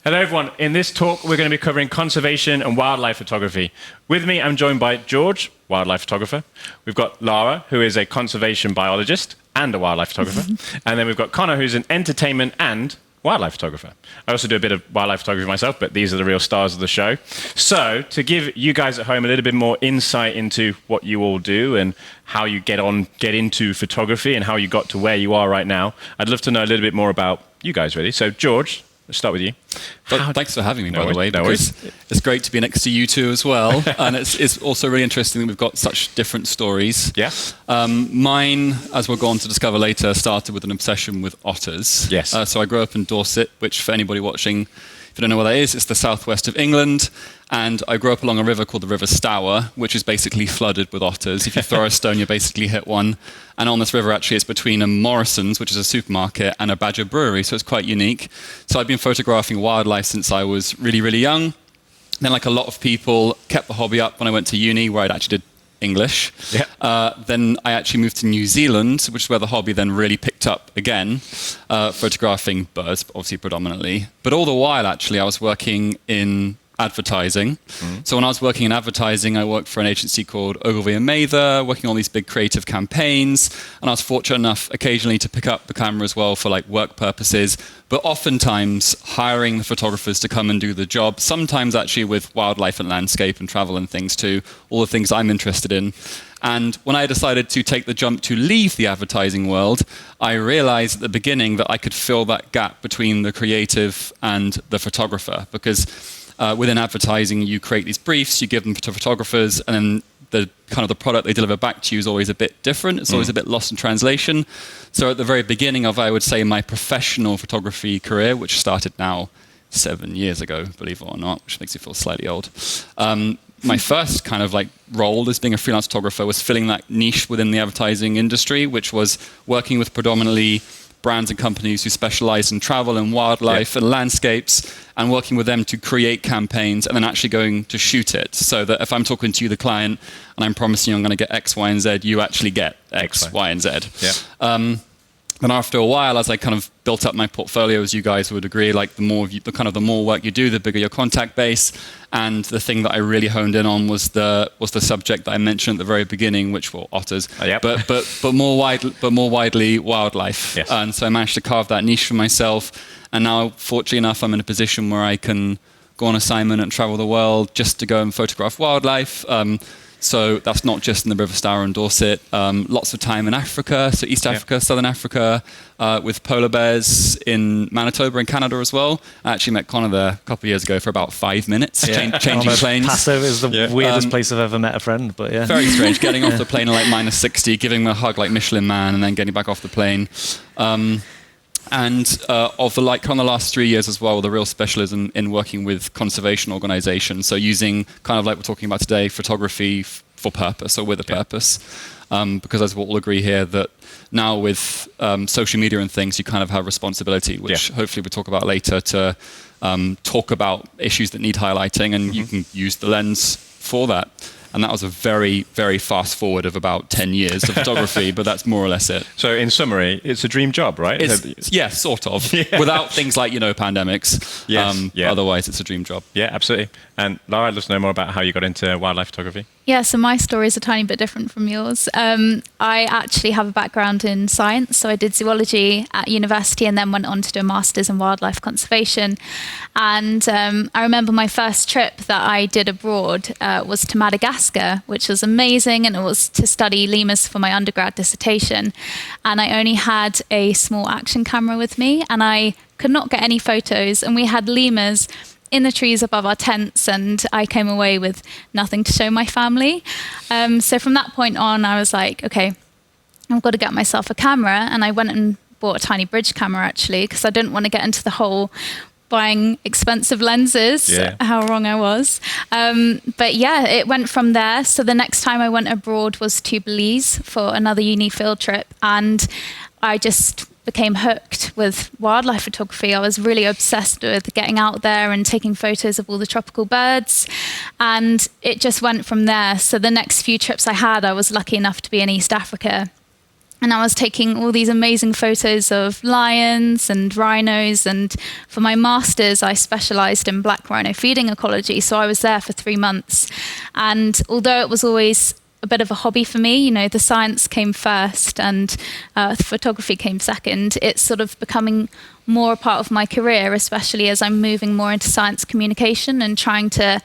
Hello everyone, in this talk we're going to be covering conservation and wildlife photography. With me I'm joined by George, wildlife photographer. We've got Lara, who is a conservation biologist and a wildlife photographer. And then we've got Conor, who's an entertainment and wildlife photographer. I also do a bit of wildlife photography myself, but these are the real stars of the show. So to give you guys at home a little bit more insight into what you all do and how you get into photography and how you got to where you are right now, I'd love to know a little bit more about you guys really. So George, let's start with you. Thanks for having me, by the way, because it's great to be next to you two as well. And it's also really interesting that we've got such different stories. Yeah. Mine, as we'll go on to discover later, started with an obsession with otters. Yes. So I grew up in Dorset, which for anybody watching, if you don't know where that is, it's the southwest of England. And I grew up along a river called the River Stour, which is basically flooded with otters. If you throw a stone, you basically hit one. And on this river, actually, it's between a Morrison's, which is a supermarket, and a Badger brewery, so it's quite unique. So I've been photographing wildlife since I was really, really young. Then, like a lot of people, kept the hobby up when I went to uni, where I'd actually did English. Yeah. Then I actually moved to New Zealand, which is where the hobby then really picked up again, photographing birds, obviously predominantly. But all the while, actually, I was working in advertising. So when I was working in advertising, I worked for an agency called Ogilvy & Mather, working on these big creative campaigns. And I was fortunate enough occasionally to pick up the camera as well for like work purposes, but oftentimes hiring the photographers to come and do the job, sometimes actually with wildlife and landscape and travel and things too, all the things I'm interested in. And when I decided to take the jump to leave the advertising world, I realized at the beginning that I could fill that gap between the creative and the photographer, because within advertising, you create these briefs, you give them to photographers, and then the kind of the product they deliver back to you is always a bit different. It's always a bit lost in translation. So at the very beginning of, I would say, my professional photography career, which started now 7 years ago, believe it or not, which makes me feel slightly old. My first kind of like role as being a freelance photographer was filling that niche within the advertising industry, which was working with predominantly brands and companies who specialize in travel and wildlife and landscapes, and working with them to create campaigns and then actually going to shoot it. So that if I'm talking to you, the client, and I'm promising you I'm going to get X, Y, and Z, you actually get X, Y, and Z. Yeah. And after a while, as I kind of built up my portfolio, as you guys would agree, like the more work you do, the bigger your contact base. And the thing that I really honed in on was the subject that I mentioned at the very beginning, which were otters, but more widely wildlife. Yes. And so I managed to carve that niche for myself. And now, fortunately enough, I'm in a position where I can go on assignment and travel the world just to go and photograph wildlife. So that's not just in the River Stour and Dorset. Lots of time in Africa, so East Africa, Southern Africa, with polar bears in Manitoba and Canada as well. I actually met Conor there a couple of years ago for about 5 minutes, changing planes. Passover is the weirdest place I've ever met a friend, but yeah. Very strange, getting off the plane at like minus 60, giving him a hug like Michelin Man, and then getting back off the plane. And of the last 3 years as well, the real specialism in working with conservation organizations. So using kind of like we're talking about today, photography for purpose or with a purpose. Because as we'll all agree here that now with social media and things, you kind of have responsibility, which hopefully we'll talk about later, to talk about issues that need highlighting, and you can use the lens for that. And that was a very, very fast forward of about 10 years of photography, but that's more or less it. So in summary, it's a dream job, right? Yeah, sort of. Yeah. Without things like, pandemics. Yes. Otherwise, it's a dream job. Yeah, absolutely. And Lara, I'd love to know more about how you got into wildlife photography. Yeah, so my story is a tiny bit different from yours. I actually have a background in science, so I did zoology at university and then went on to do a master's in wildlife conservation. And I remember my first trip that I did abroad was to Madagascar, which was amazing, and it was to study lemurs for my undergrad dissertation. And I only had a small action camera with me, and I could not get any photos, and we had lemurs in the trees above our tents, and I came away with nothing to show my family. So from that point on, I was like, okay, I've got to get myself a camera. And I went and bought a tiny bridge camera, actually, because I didn't want to get into the whole buying expensive lenses, how wrong I was. But yeah, it went from there. So the next time I went abroad was to Belize for another uni field trip. And I just became hooked with wildlife photography. I was really obsessed with getting out there and taking photos of all the tropical birds. And it just went from there. So the next few trips I had, I was lucky enough to be in East Africa. And I was taking all these amazing photos of lions and rhinos. And for my master's, I specialised in black rhino feeding ecology. So I was there for 3 months. And although it was always a bit of a hobby for me, the science came first and photography came second, it's sort of becoming more a part of my career, especially as I'm moving more into science communication and trying to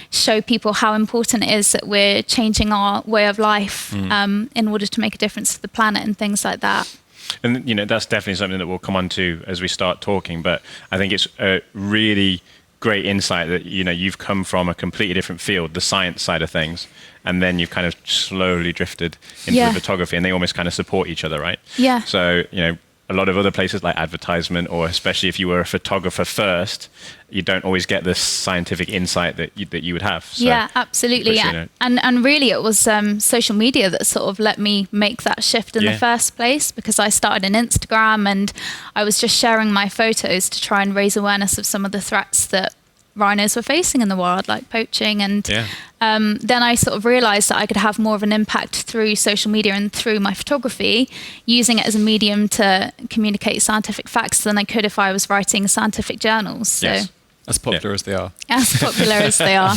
show people how important it is that we're changing our way of life in order to make a difference to the planet and things like that. And that's definitely something that we'll come on to as we start talking, but I think it's a really great insight that you've come from a completely different field, the science side of things, and then you've kind of slowly drifted into the photography, and they almost kind of support each other, right? Yeah. So a lot of other places like advertisement, or especially if you were a photographer first, you don't always get the scientific insight that you would have. So, yeah, absolutely. Yeah. And really it was social media that sort of let me make that shift in the first place, because I started an Instagram and I was just sharing my photos to try and raise awareness of some of the threats that rhinos were facing in the wild, like poaching. And then I sort of realised that I could have more of an impact through social media and through my photography, using it as a medium to communicate scientific facts than I could if I was writing scientific journals. So as popular as they are. As popular as they are.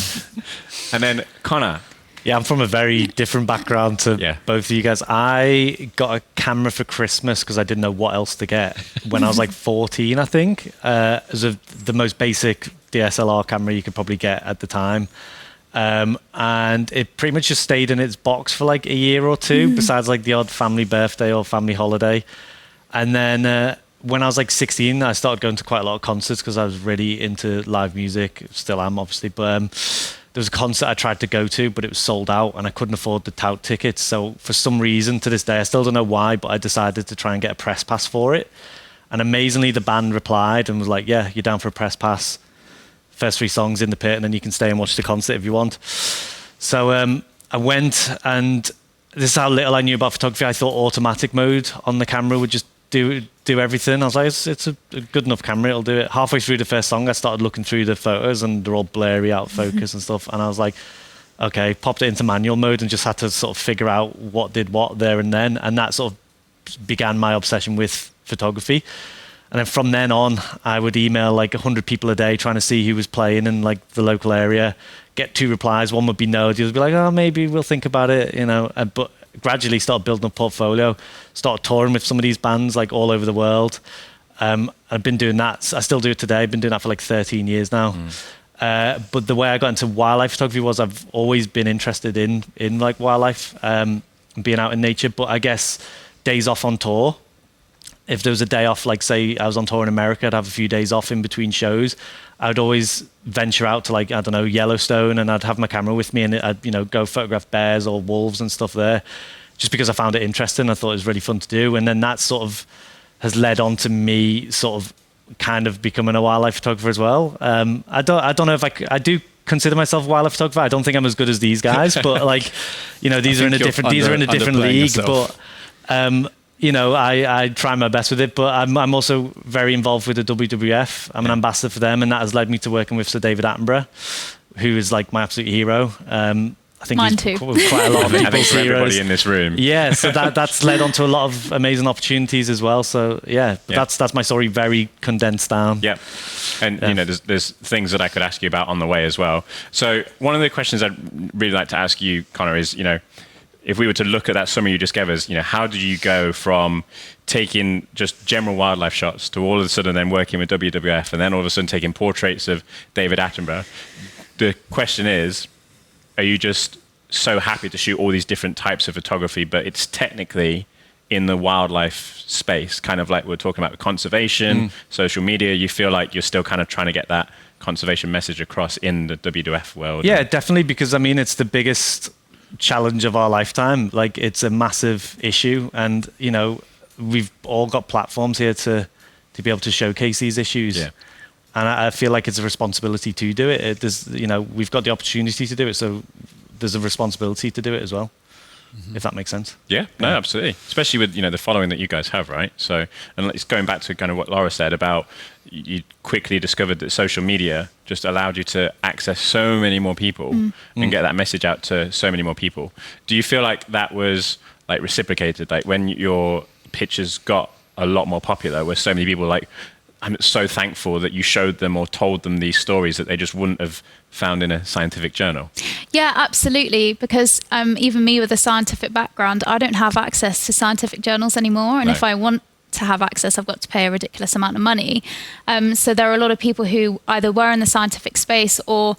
And then Conor. Yeah, I'm from a very different background to both of you guys. I got a camera for Christmas because I didn't know what else to get when I was like 14, I think. As the most basic DSLR camera you could probably get at the time. And it pretty much just stayed in its box for like a year or two, besides like the odd family birthday or family holiday. And then when I was like 16, I started going to quite a lot of concerts because I was really into live music. Still am, obviously. But there was a concert I tried to go to, but it was sold out and I couldn't afford the tout tickets. So for some reason, to this day, I still don't know why, but I decided to try and get a press pass for it. And amazingly, the band replied and was like, yeah, you're down for a press pass. First 3 songs in the pit, and then you can stay and watch the concert if you want. So I went, and this is how little I knew about photography. I thought automatic mode on the camera would just do everything. I was like, it's a good enough camera, it'll do it. Halfway through the first song, I started looking through the photos, and they're all blurry, out of focus and stuff. And I was like, okay, popped it into manual mode and just had to sort of figure out what did what there and then. And that sort of began my obsession with photography. And then from then on, I would email like 100 people a day trying to see who was playing in like the local area, get 2 replies. One would be no, the other would be like, oh, maybe we'll think about it, But gradually started building a portfolio, started touring with some of these bands like all over the world. I've been doing that. I still do it today. I've been doing that for like 13 years now. But the way I got into wildlife photography was I've always been interested in like wildlife, being out in nature. But I guess days off on tour, if there was a day off, like say I was on tour in America, I'd have a few days off in between shows. I'd always venture out to like, I don't know, Yellowstone, and I'd have my camera with me and I'd go photograph bears or wolves and stuff there, just because I found it interesting. I thought it was really fun to do. And then that sort of has led on to me sort of kind of becoming a wildlife photographer as well. I don't know if I do consider myself a wildlife photographer. I don't think I'm as good as these guys, but like, these are in a different league, yourself. But I try my best with it, but I'm also very involved with the WWF. I'm an ambassador for them, and that has led me to working with Sir David Attenborough, who is like my absolute hero. I think Mine he's too. Quite a lot of people's for heroes. Everybody in this room. Yeah, so that's led on to a lot of amazing opportunities as well. So that's my story, very condensed down. Yeah, and there's things that I could ask you about on the way as well. So one of the questions I'd really like to ask you, Conor, is if we were to look at that summary you just gave us, how did you go from taking just general wildlife shots to all of a sudden then working with WWF and then all of a sudden taking portraits of David Attenborough? The question is, are you just so happy to shoot all these different types of photography, but it's technically in the wildlife space, kind of like we're talking about conservation, social media, you feel like you're still kind of trying to get that conservation message across in the WWF world? Yeah, definitely, because it's the biggest challenge of our lifetime. Like, it's a massive issue, and we've all got platforms here to be able to showcase these issues. Yeah. And I feel like it's a responsibility to do it. We've got the opportunity to do it, so there's a responsibility to do it as well. If that makes sense. Yeah, no, absolutely. Especially with the following that you guys have, right? So, and it's going back to kind of what Lara said about you quickly discovered that social media just allowed you to access so many more people and get that message out to so many more people. Do you feel like that was like reciprocated? Like when your pictures got a lot more popular, where so many people like, I'm so thankful that you showed them or told them these stories that they just wouldn't have found in a scientific journal. Yeah, absolutely. Because even me with a scientific background, I don't have access to scientific journals anymore. And if I want to have access, I've got to pay a ridiculous amount of money. So there are a lot of people who either were in the scientific space or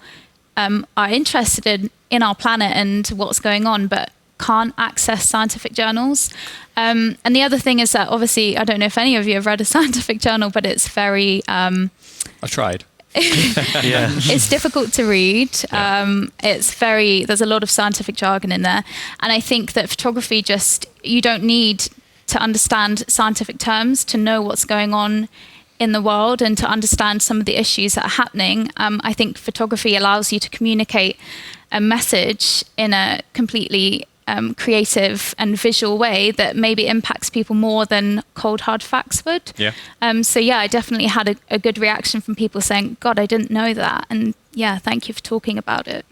are interested in our planet and what's going on, but can't access scientific journals. And the other thing is that obviously, I don't know if any of you have read a scientific journal, but it's very... I've tried. It's difficult to read. There's a lot of scientific jargon in there. And I think that photography you don't need to understand scientific terms to know what's going on in the world and to understand some of the issues that are happening. I think photography allows you to communicate a message in a completely creative and visual way that maybe impacts people more than cold hard facts would. I definitely had a good reaction from people saying, God, I didn't know that. And thank you for talking about it.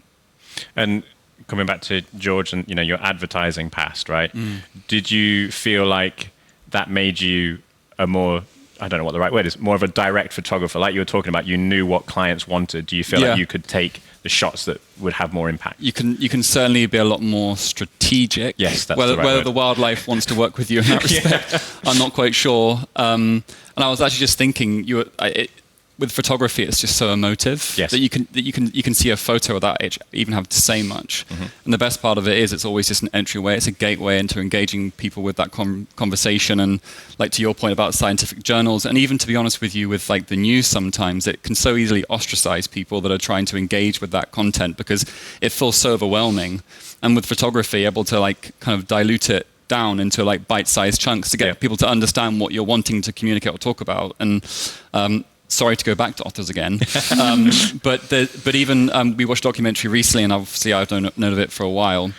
And coming back to George and your advertising past, right? Did you feel like that made you a more, I don't know what the right word is, more of a direct photographer? Like you were talking about, you knew what clients wanted. Do you feel like you could take the shots that would have more impact? You can certainly be a lot more strategic. Yes, that's whether the right word. the wildlife wants to work with you in that respect, I'm not quite sure. And I was actually just thinking, with photography, it's just so emotive that you can see a photo without even having to say much. And the best part of it is it's always just an entryway. It's a gateway into engaging people with that conversation. And like to your point about scientific journals, and even to be honest with you, with like the news, sometimes it can so easily ostracize people that are trying to engage with that content because it feels so overwhelming. And with photography, able to like kind of dilute it down into like bite-sized chunks to get people to understand what you're wanting to communicate or talk about. And sorry to go back to otters again, but even we watched a documentary recently, and obviously I've known of it for a while.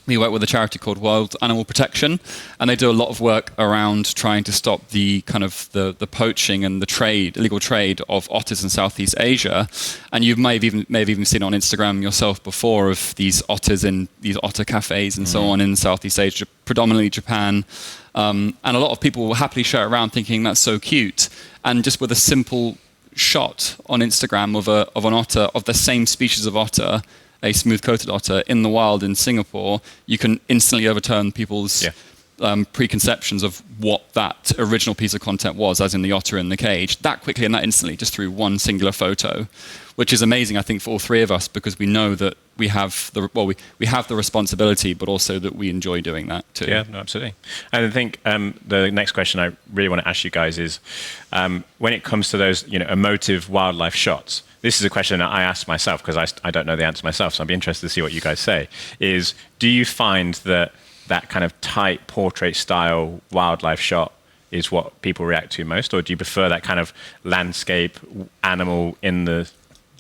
We work with a charity called Wild Animal Protection, and they do a lot of work around trying to stop the kind of the poaching and the illegal trade of otters in Southeast Asia. And you may have even seen on Instagram yourself before of these otters in these otter cafes and so on in Southeast Asia, predominantly Japan. And a lot of people will happily share it around thinking that's so cute. And just with a simple shot on Instagram of an otter, of the same species of otter, a smooth-coated otter in the wild in Singapore, you can instantly overturn people's preconceptions of what that original piece of content was, as in the otter in the cage, that quickly and that instantly, just through one singular photo, which is amazing, I think, for all three of us, because we know that we have the responsibility, but also that we enjoy doing that too. Yeah, no, absolutely. And I think the next question I really want to ask you guys is, when it comes to those emotive wildlife shots, this is a question that I ask myself because I don't know the answer myself, so I'd be interested to see what you guys say, is do you find that kind of tight portrait style wildlife shot is what people react to most, or do you prefer that kind of landscape animal in the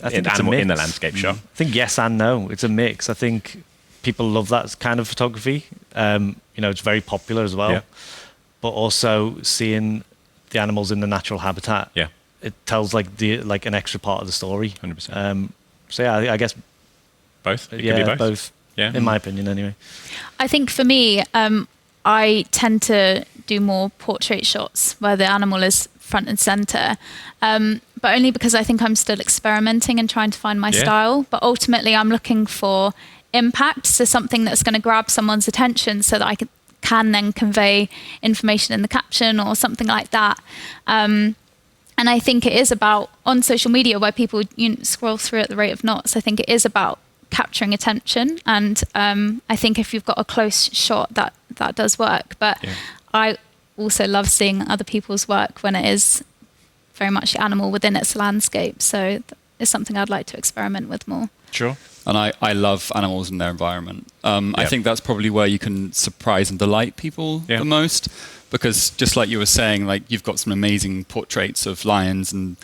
landscape shot? I think yes and no. It's a mix. I think people love that kind of photography. It's very popular as well. Yeah. But also seeing the animals in the natural habitat. Yeah. It tells like an extra part of the story. 100%. I guess both. It could be be both. Yeah. In my opinion, anyway. I think for me, I tend to do more portrait shots where the animal is front and center, but only because I think I'm still experimenting and trying to find my style. But ultimately, I'm looking for impact, so something that's going to grab someone's attention, so that I can then convey information in the caption or something like that. And I think it is about, on social media where people scroll through at the rate of knots, I think it is about capturing attention. And I think if you've got a close shot, that does work. But I also love seeing other people's work when it is very much the animal within its landscape. So it's something I'd like to experiment with more. Sure. And I love animals in their environment. I think that's probably where you can surprise and delight people the most. Because just like you were saying, like you've got some amazing portraits of lions, and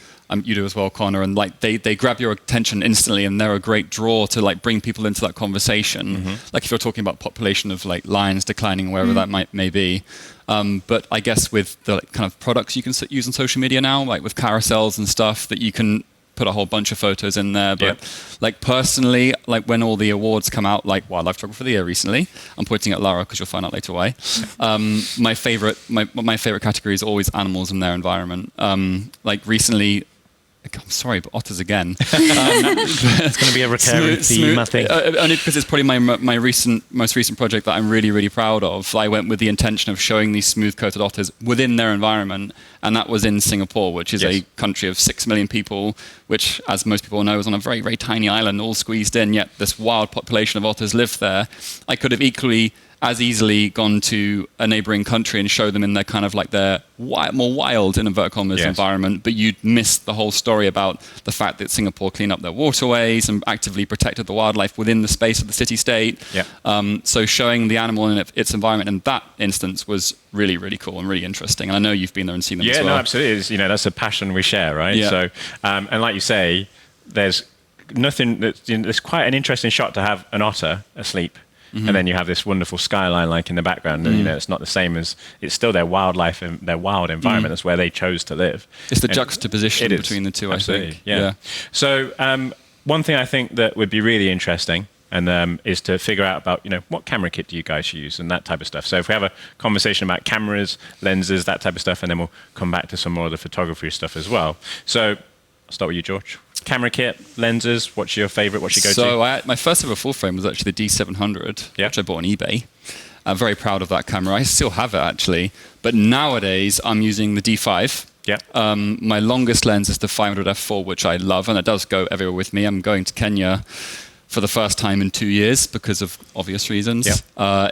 you do as well, Connor, and like they grab your attention instantly, and they're a great draw to like bring people into that conversation. Like if you're talking about population of like lions declining, wherever that may be. But I guess with the kind of products you can use on social media now, like with carousels and stuff, that you can put a whole bunch of photos in there. But like personally, like when all the awards come out, like Wildlife Photographer of the Year recently, I'm pointing at Lara because you'll find out later why. My favorite category is always animals and their environment. Like recently, I'm sorry, but otters again. It's going to be a recurring theme, I think. Only because it's probably my most recent project that I'm really, really proud of. I went with the intention of showing these smooth-coated otters within their environment, and that was in Singapore, which is a country of 6 million people, which, as most people know, is on a very, very tiny island, all squeezed in, yet this wild population of otters lived there. I could have equally as easily gone to a neighboring country and show them in their kind of like their more wild, in inverted commas, environment, but you'd miss the whole story about the fact that Singapore cleaned up their waterways and actively protected the wildlife within the space of the city-state. So showing the animal in its environment in that instance was really, really cool and really interesting. And I know you've been there and seen them as well. Yeah, no, absolutely. It's, that's a passion we share, right? So, and like you say, there's nothing there's quite an interesting shot to have an otter asleep. And then you have this wonderful skyline like in the background, and it's not the same as, it's still their wildlife and their wild environment. That's where they chose to live. It's the juxtaposition between the two, absolutely, I think. So one thing I think that would be really interesting and is to figure out about, what camera kit do you guys use and that type of stuff. So if we have a conversation about cameras, lenses, that type of stuff, and then we'll come back to some more of the photography stuff as well. So I'll start with you, George. Camera kit, lenses, what's your favorite, what's your go-to? So my first ever full frame was actually the D700, which I bought on eBay. I'm very proud of that camera. I still have it actually, but nowadays I'm using the D5. My longest lens is the 500 f4, which I love, and it does go everywhere with me. I'm going to Kenya for the first time in 2 years because of obvious reasons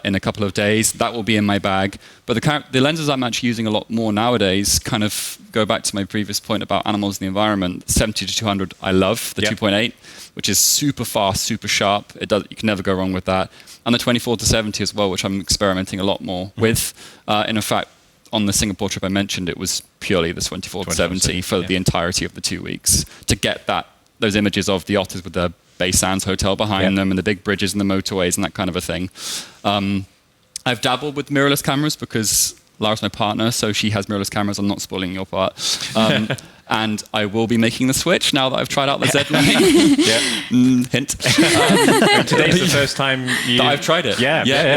in a couple of days. That will be in my bag. But the lenses I'm actually using a lot more nowadays kind of go back to my previous point about animals in the environment. 70 to 200, I love the 2.8, which is super fast, super sharp. You can never go wrong with that. And the 24 to 70 as well, which I'm experimenting a lot more with. In fact, on the Singapore trip I mentioned, it was purely the 24 to 70 for the entirety of the 2 weeks to get those images of the otters with the Bay Sands Hotel behind them and the big bridges and the motorways and that kind of a thing. I've dabbled with mirrorless cameras because Lara's my partner, so she has mirrorless cameras. I'm not spoiling your part. And I will be making the switch now that I've tried out the Z9. Hint. Today's the first time that I've tried it.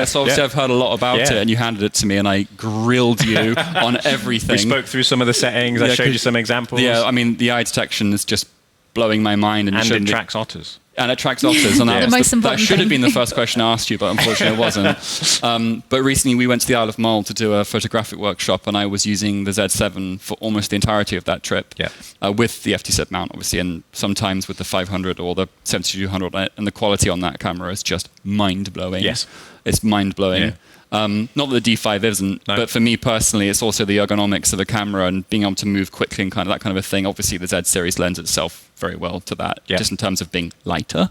So obviously I've heard a lot about it, and you handed it to me, and I grilled you on everything. We spoke through some of the settings. I showed you some examples. Yeah, I mean, the eye detection is just blowing my mind. And it tracks otters. And it tracks otters. And that should have been the first question I asked you, but unfortunately it wasn't. But recently we went to the Isle of Mull to do a photographic workshop, and I was using the Z7 for almost the entirety of that trip with the FT7 mount, obviously, and sometimes with the 500 or the 7200. And the quality on that camera is just mind-blowing. Yes. It's mind-blowing. Not that the D5 isn't, but for me personally, it's also the ergonomics of a camera and being able to move quickly and kind of that kind of a thing. Obviously, the Z series lends itself very well to that, just in terms of being lighter.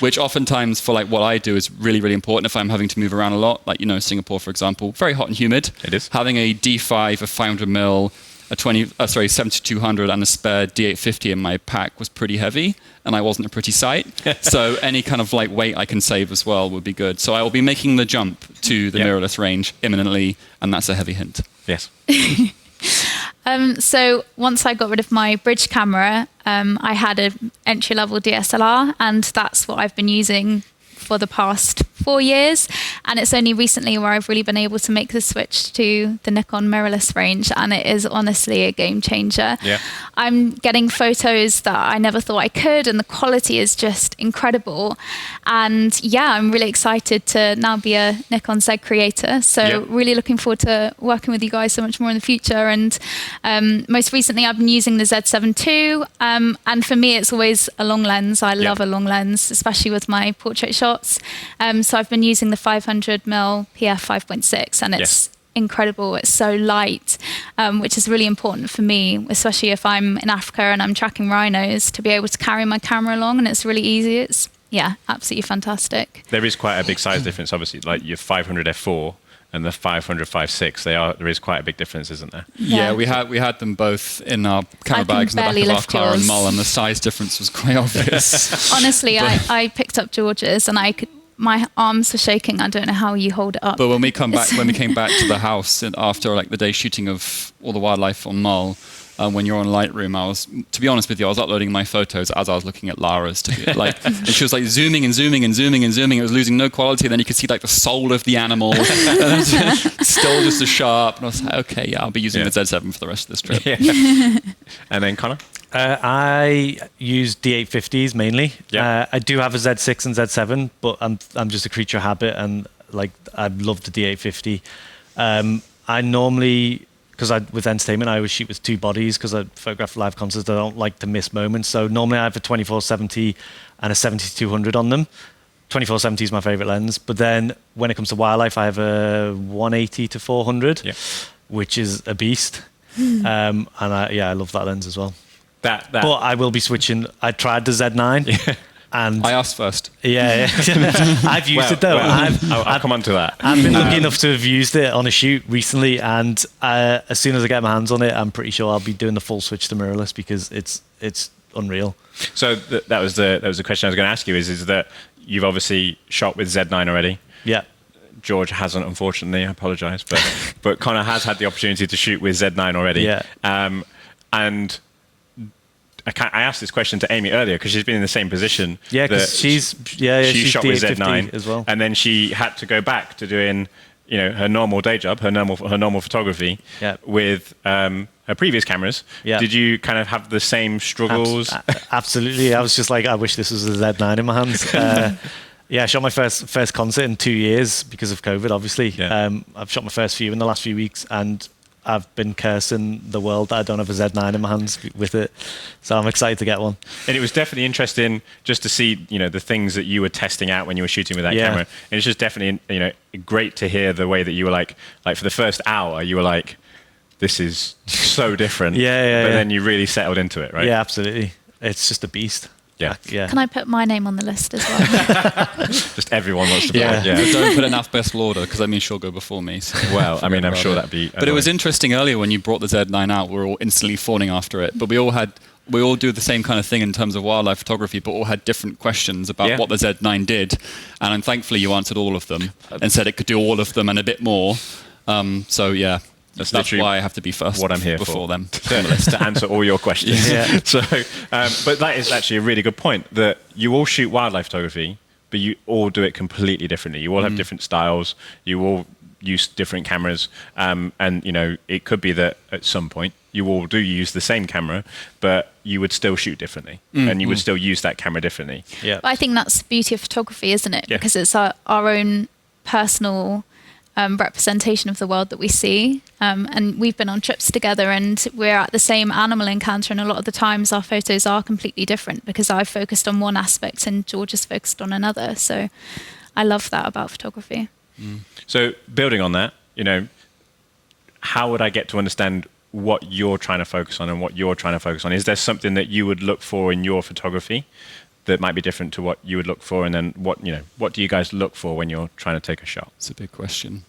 Which oftentimes for like what I do is really, really important if I'm having to move around a lot. Like, Singapore, for example, very hot and humid. It is. Having a D5, a 500 mil, a 7200 and a spare D850 in my pack was pretty heavy, and I wasn't a pretty sight. So any kind of like weight I can save as well would be good. So I will be making the jump to the mirrorless range imminently, and that's a heavy hint. Yes. So once I got rid of my bridge camera, I had an entry-level DSLR, and that's what I've been using for the past 4 years, and it's only recently where I've really been able to make the switch to the Nikon mirrorless range, and it is honestly a game changer. I'm getting photos that I never thought I could, and the quality is just incredible. And I'm really excited to now be a Nikon Z creator, so really looking forward to working with you guys so much more in the future. And most recently I've been using the Z7 II, and for me it's always a long lens. I love a long lens, especially with my portrait shots. So I've been using the 500mm PF 5.6, and it's incredible. It's so light, which is really important for me, especially if I'm in Africa and I'm tracking rhinos, to be able to carry my camera along, and it's really easy. It's absolutely fantastic. There is quite a big size difference, obviously, like your 500 f4 and the 500 5.6. There is quite a big difference, isn't there? Yeah, we had them both in our camera bags in the back of our car in Mull, and the size difference was quite obvious. Honestly, I picked up George's, and my arms were shaking. I don't know how you hold it up. But when we came back to the house and after like the day shooting of all the wildlife on Mull, when you're on Lightroom, to be honest with you, I was uploading my photos as I was looking at Lara's. And she was like zooming and zooming and zooming and zooming. It was losing no quality. And then you could see like the soul of the animal. And it was still just as sharp. And I was like, okay, yeah, I'll be using the Z7 for the rest of this trip. Yeah. And then Connor? I use D850s mainly. Yeah. I do have a Z6 and Z7, but I'm just a creature of habit, and like I love the D850. I normally, because with entertainment, I always shoot with two bodies because I photograph live concerts. I don't like to miss moments. So normally I have a 24-70 and a 70-200 on them. 24-70 is my favorite lens. But then when it comes to wildlife, I have a 180-400, which is a beast. And I love that lens as well. But I will be switching. I tried the Z9. And I asked first. Yeah. I've used it though. I'll come on to that. I've been lucky enough to have used it on a shoot recently, and as soon as I get my hands on it, I'm pretty sure I'll be doing the full switch to mirrorless because it's unreal. So that was the question I was going to ask you. Is that you've obviously shot with Z9 already? Yeah. George hasn't, unfortunately. I apologise, but Connor has had the opportunity to shoot with Z9 already. Yeah. And I asked this question to Amy earlier because she's been in the same position. Yeah, because she shot with Z9 as well, and then she had to go back to doing, her normal day job, her normal photography with her previous cameras. Yeah. Did you kind of have the same struggles? Absolutely. I was just like, I wish this was a Z9 in my hands. I shot my first concert in 2 years because of COVID, obviously. Yeah. I've shot my first few in the last few weeks, and I've been cursing the world that I don't have a Z9 in my hands with it. So I'm excited to get one. And it was definitely interesting just to see, the things that you were testing out when you were shooting with that camera. And it's just definitely, great to hear the way that you were like for the first hour, you were like, this is so different. But then you really settled into it, right? Yeah, absolutely. It's just a beast. Yeah. Can I put my name on the list as well? Just everyone wants to play. Yeah. Don't put it in alphabetical order because that means she'll go before me. So well, I mean, I'm sure that'd be. But it was interesting earlier when you brought the Z9 out. We were all instantly fawning after it. But we all do the same kind of thing in terms of wildlife photography, but all had different questions about what the Z9 did. And thankfully, you answered all of them and said it could do all of them and a bit more. That's why I have to be first. What I'm here before for. Them to answer all your questions. Yeah. So, but that is actually a really good point. That you all shoot wildlife photography, but you all do it completely differently. You all have different styles. You all use different cameras, and it could be that at some point you all do use the same camera, but you would still shoot differently, and you would still use that camera differently. Yeah. But I think that's the beauty of photography, isn't it? Yeah. Because it's our own personal representation of the world that we see, and we've been on trips together and we're at the same animal encounter, and a lot of the times our photos are completely different because I've focused on one aspect and George has focused on another. So I love that about photography. So building on that, how would I get to understand what you're trying to focus on and what you're trying to focus on? Is there something that you would look for in your photography that might be different to what you would look for? And then what do you guys look for when you're trying to take a shot? It's a big question.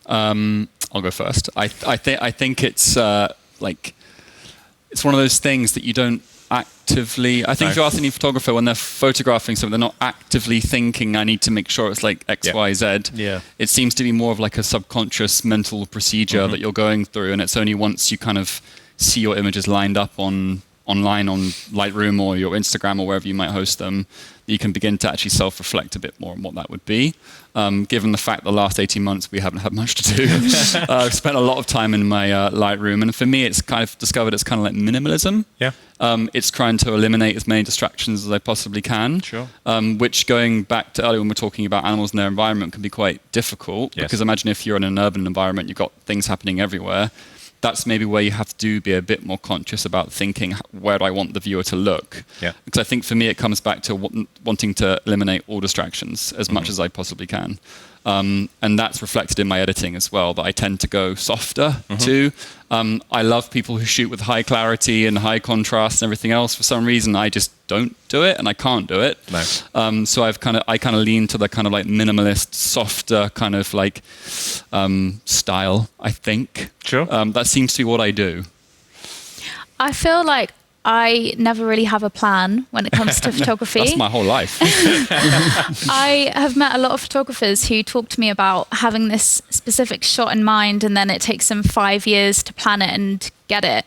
I'll go first. I think it's it's one of those things that you don't actively. I think if you ask any photographer when they're photographing something, they're not actively thinking, I need to make sure it's like X, Y, Z. Yeah. It seems to be more of like a subconscious mental procedure that you're going through, and it's only once you kind of see your images lined up online on Lightroom or your Instagram or wherever you might host them, you can begin to actually self-reflect a bit more on what that would be. Given the fact the last 18 months we haven't had much to do, I've spent a lot of time in my Lightroom, and for me it's kind of discovered it's kind of like minimalism. Yeah. It's trying to eliminate as many distractions as I possibly can. Sure. Which, going back to earlier when we were talking about animals and their environment, can be quite difficult. Yes. Because imagine if you're in an urban environment, you've got things happening everywhere. That's maybe where you have to be a bit more conscious about thinking, where do I want the viewer to look? Yeah. Because I think for me it comes back to wanting to eliminate all distractions as much as I possibly can. And that's reflected in my editing as well, that I tend to go softer too. I love people who shoot with high clarity and high contrast and everything else. For some reason, I just don't do it, and I can't do it. No. So I kind of lean to the kind of like minimalist, softer kind of like style, I think. Sure. That seems to be what I do. I feel like I never really have a plan when it comes to photography. That's my whole life. I have met a lot of photographers who talk to me about having this specific shot in mind, and then it takes them 5 years to plan it and get it.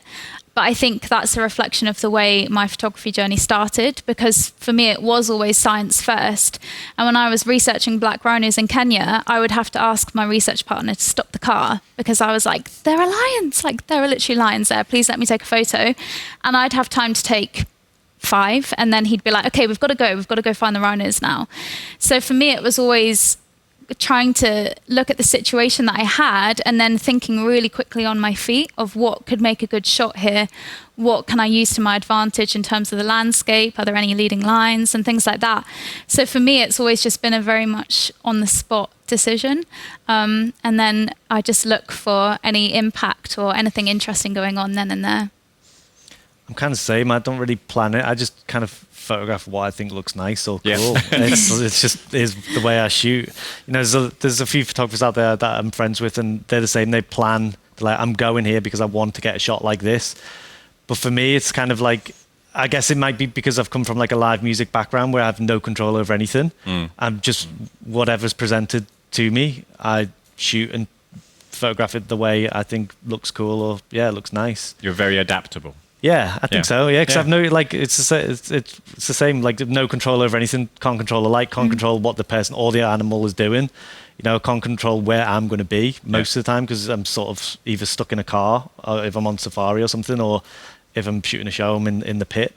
But I think that's a reflection of the way my photography journey started, because for me it was always science first. And when I was researching black rhinos in Kenya, I would have to ask my research partner to stop the car because I was like, there are lions, like there are literally lions there, please let me take a photo. And I'd have time to take 5, and then he'd be like, okay, we've got to go find the rhinos now. So for me it was always trying to look at the situation that I had and then thinking really quickly on my feet of what could make a good shot here, what can I use to my advantage in terms of the landscape, are there any leading lines and things like that. So for me it's always just been a very much on the spot decision, and then I just look for any impact or anything interesting going on then and there. I'm kind of the same. I don't really plan it. I just kind of photograph what I think looks nice or cool. Yeah. It's just is the way I shoot. You know, there's a few photographers out there that I'm friends with, and they're the same. They plan, like, I'm going here because I want to get a shot like this. But for me, it's kind of like, I guess it might be because I've come from like a live music background where I have no control over anything. I'm just whatever's presented to me, I shoot and photograph it the way I think looks cool or looks nice. You're very adaptable. Yeah, I think so. Yeah, because Yeah. I've no, like, it's the same. Like, no control over anything. Can't control the light. Can't control what the person or the animal is doing. You know, can't control where I'm going to be most of the time because I'm sort of either stuck in a car, or if I'm on safari or something, or if I'm shooting a show, I'm in the pit.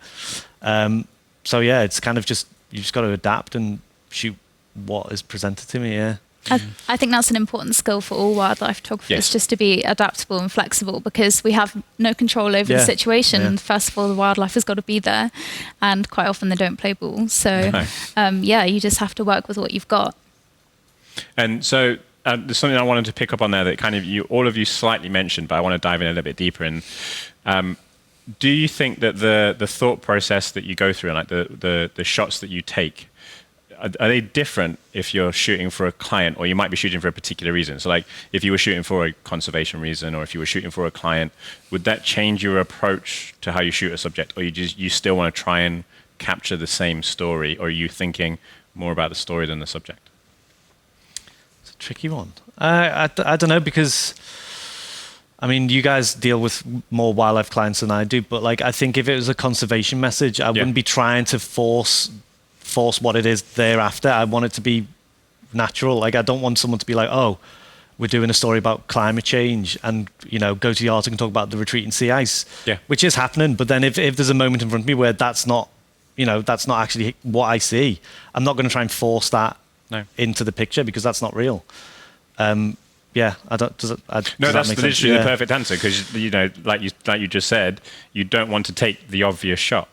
So yeah, it's kind of just you just got to adapt and shoot what is presented to me. Yeah. I think that's an important skill for all wildlife photographers, just to be adaptable and flexible, because we have no control over the situation. Yeah. First of all, the wildlife has got to be there, and quite often they don't play ball. So, you just have to work with what you've got. And so there's something I wanted to pick up on there that kind of all of you slightly mentioned, but I want to dive in a little bit deeper. And do you think that the thought process that you go through and like the shots that you take, are they different if you're shooting for a client or you might be shooting for a particular reason? So like if you were shooting for a conservation reason or if you were shooting for a client, would that change your approach to how you shoot a subject? Or you still want to try and capture the same story? Or are you thinking more about the story than the subject? It's a tricky one. I don't know, because I mean, you guys deal with more wildlife clients than I do, but like I think if it was a conservation message, I wouldn't be trying to force what it is thereafter. I want it to be natural. Like, I don't want someone to be like, oh, we're doing a story about climate change and, you know, go to the Arctic and talk about the retreating sea ice, which is happening. But then if there's a moment in front of me where that's not actually what I see, I'm not going to try and force that into the picture because that's not real. I don't. Does that's make literally sense? the perfect answer, because you know, like you just said, you don't want to take the obvious shot.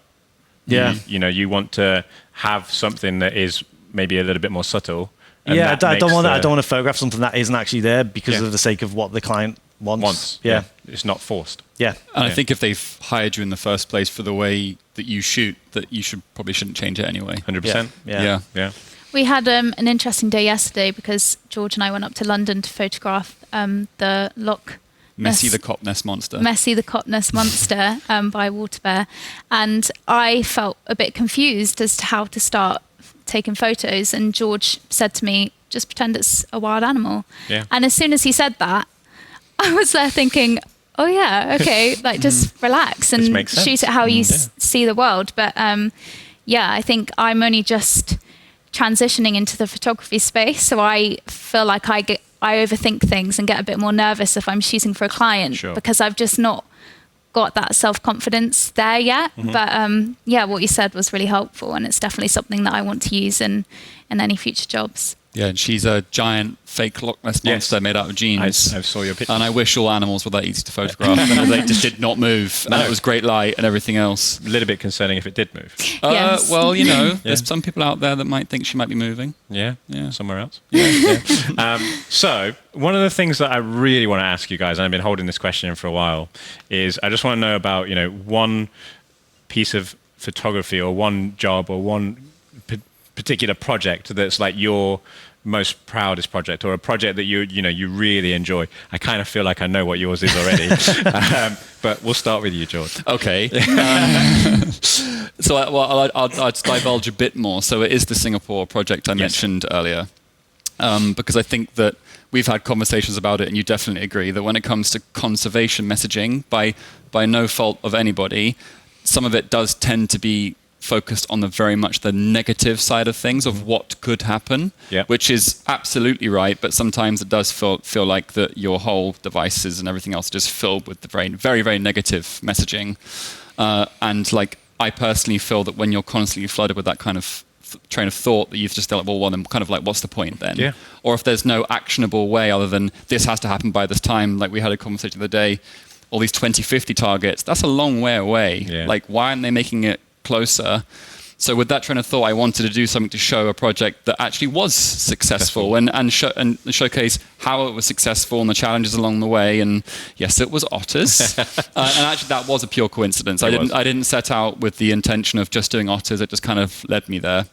Yeah. You want to have something that is maybe a little bit more subtle. Yeah, I don't want to photograph something that isn't actually there because of the sake of what the client wants. Yeah. It's not forced. Yeah. And I think if they've hired you in the first place for the way that you shoot, that you probably shouldn't change it anyway. 100%. Yeah. We had an interesting day yesterday because George and I went up to London to photograph the Loch Messi the Cop Nest Monster. Messi the Cop Nest Monster by Water Bear. And I felt a bit confused as to how to start taking photos. And George said to me, just pretend it's a wild animal. Yeah. And as soon as he said that, I was there thinking, oh yeah, okay, like just relax and shoot it how you see the world. But I think I'm only just transitioning into the photography space. So I feel like I overthink things and get a bit more nervous if I'm shooting for a client because I've just not got that self-confidence there yet. But what you said was really helpful, and it's definitely something that I want to use in any future jobs. Yeah, and she's a giant fake Loch Ness Monster made out of jeans. I saw your picture. And I wish all animals were that easy to photograph. And they just did not move. And it was great light and everything else. A little bit concerning if it did move. Yes. Well, you know, there's some people out there that might think she might be moving. Yeah. Somewhere else. So one of the things that I really want to ask you guys, and I've been holding this question in for a while, is I just want to know about, one piece of photography or one job or one particular project that's like your most proudest project, or a project that you really enjoy. I kind of feel like I know what yours is already, but we'll start with you, George. Okay. So I'll divulge a bit more. So it is the Singapore project I mentioned earlier. because I think that we've had conversations about it, and you definitely agree that when it comes to conservation messaging, by no fault of anybody, some of it does tend to be focused on very much the negative side of things, of what could happen, which is absolutely right. But sometimes it does feel like that your whole devices and everything else are just filled with the very, very, very negative messaging. And like, I personally feel that when you're constantly flooded with that kind of train of thought, that you've just felt, well, then kind of like, what's the point then? Yeah. Or if there's no actionable way other than this has to happen by this time, like we had a conversation the other day, all these 2050 targets, that's a long way away. Yeah. Like, why aren't they making it closer? So with that train of thought, I wanted to do something to show a project that actually was successful and showcase how it was successful and the challenges along the way. And yes, it was otters. And actually, that was a pure coincidence. I didn't set out with the intention of just doing otters. It just kind of led me there.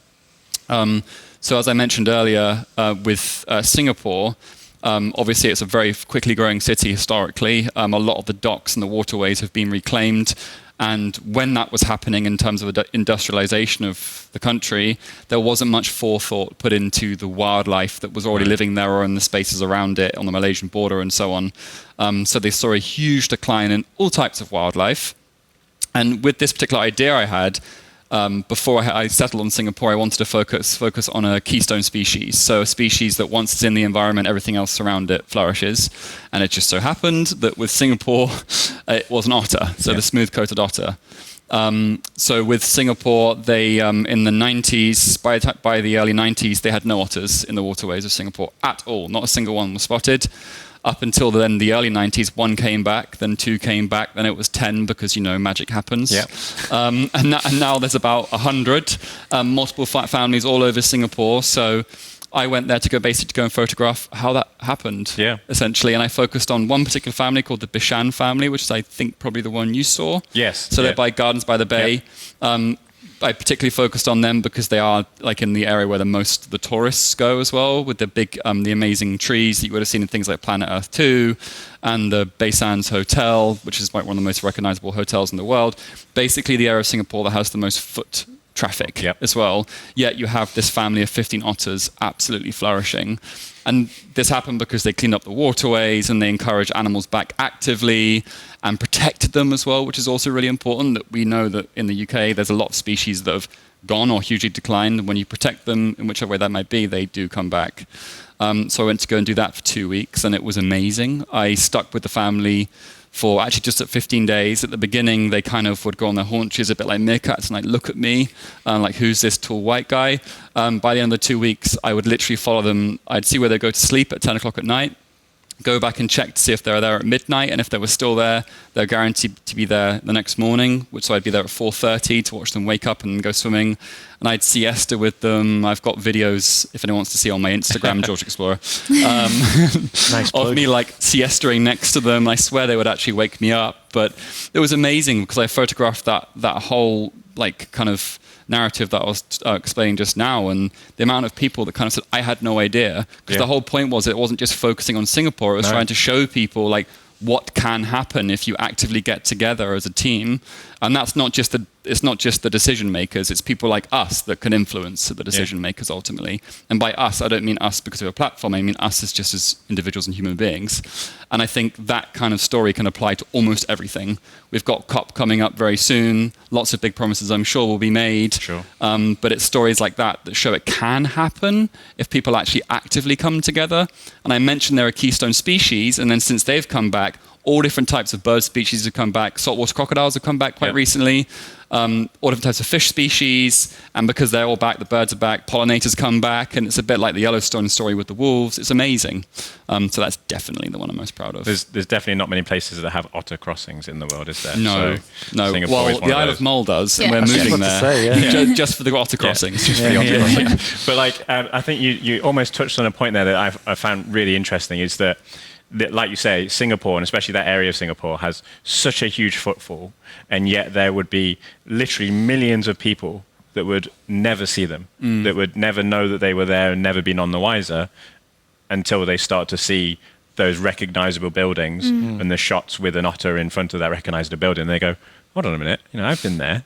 So as I mentioned earlier, with Singapore, obviously it's a very quickly growing city historically. A lot of the docks and the waterways have been reclaimed. And when that was happening in terms of industrialization of the country, there wasn't much forethought put into the wildlife that was already living there or in the spaces around it on the Malaysian border and so on. So they saw a huge decline in all types of wildlife. And with this particular idea I had, before I settled on Singapore, I wanted to focus on a keystone species. So a species that once it's in the environment, everything else around it flourishes. And it just so happened that with Singapore, it was an otter, so the smooth-coated otter. So with Singapore, they in the 90s, by the early 90s, they had no otters in the waterways of Singapore at all. Not a single one was spotted. Up until then, the early 90s, 1 came back, then 2 came back, then it was 10 because, magic happens. Yeah. And now there's about 100, multiple families all over Singapore. So I went there to go and photograph how that happened, essentially. And I focused on one particular family called the Bishan family, which is, I think, probably the one you saw. Yes. So they're by Gardens by the Bay. Yeah. I particularly focused on them because they are like in the area where most of the tourists go as well, with the big, the amazing trees that you would have seen in things like Planet Earth 2 and the Bay Sands Hotel, which is like one of the most recognizable hotels in the world. Basically, the area of Singapore that has the most foot traffic as well. Yet you have this family of 15 otters absolutely flourishing. And this happened because they cleaned up the waterways and they encouraged animals back actively and protected them as well, which is also really important. That we know that in the UK, there's a lot of species that have gone or hugely declined. And when you protect them, in whichever way that might be, they do come back. So I went to go and do that for 2 weeks, and it was amazing. I stuck with the family for actually just at 15 days. At the beginning, they kind of would go on their haunches a bit like meerkats and like look at me, like, who's this tall white guy? By the end of the 2 weeks, I would literally follow them. I'd see where they go to sleep at 10 o'clock at night, go back and check to see if they're there at midnight, and if they were still there, they're guaranteed to be there the next morning, so I'd be there at 4:30 to watch them wake up and go swimming, and I'd siesta with them. I've got videos, if anyone wants to see, on my Instagram, George Explorer, Nice of me like siestaing next to them. I swear they would actually wake me up, but it was amazing because I photographed that whole like kind of narrative that I was explaining just now, and the amount of people that kind of said, I had no idea, because the whole point was it wasn't just focusing on Singapore, it was trying to show people like what can happen if you actively get together as a team. And that's not just the decision makers, it's people like us that can influence the decision makers ultimately. And by us, I don't mean us because of a platform, I mean us as just as individuals and human beings. And I think that kind of story can apply to almost everything. We've got COP coming up very soon, lots of big promises I'm sure will be made. Sure. But it's stories like that show it can happen if people actually actively come together. And I mentioned they're a keystone species, and then since they've come back, all different types of bird species have come back. Saltwater crocodiles have come back quite recently. All different types of fish species. And because they're all back, the birds are back, pollinators come back. And it's a bit like the Yellowstone story with the wolves. It's amazing. So that's definitely the one I'm most proud of. There's definitely not many places that have otter crossings in the world, is there? No. Singapore Well, is one the of Isle those. of Mull does, and Yeah. we're moving there. Just for the otter crossings. Just for the otter crossings. But like, I think you almost touched on a point there that I found really interesting, is that like you say, Singapore, and especially that area of Singapore, has such a huge footfall, and yet there would be literally millions of people that would never see them, that would never know that they were there and never be none the wiser until they start to see those recognizable buildings and the shots with an otter in front of that recognizable building. And they go, hold on a minute, I've been there.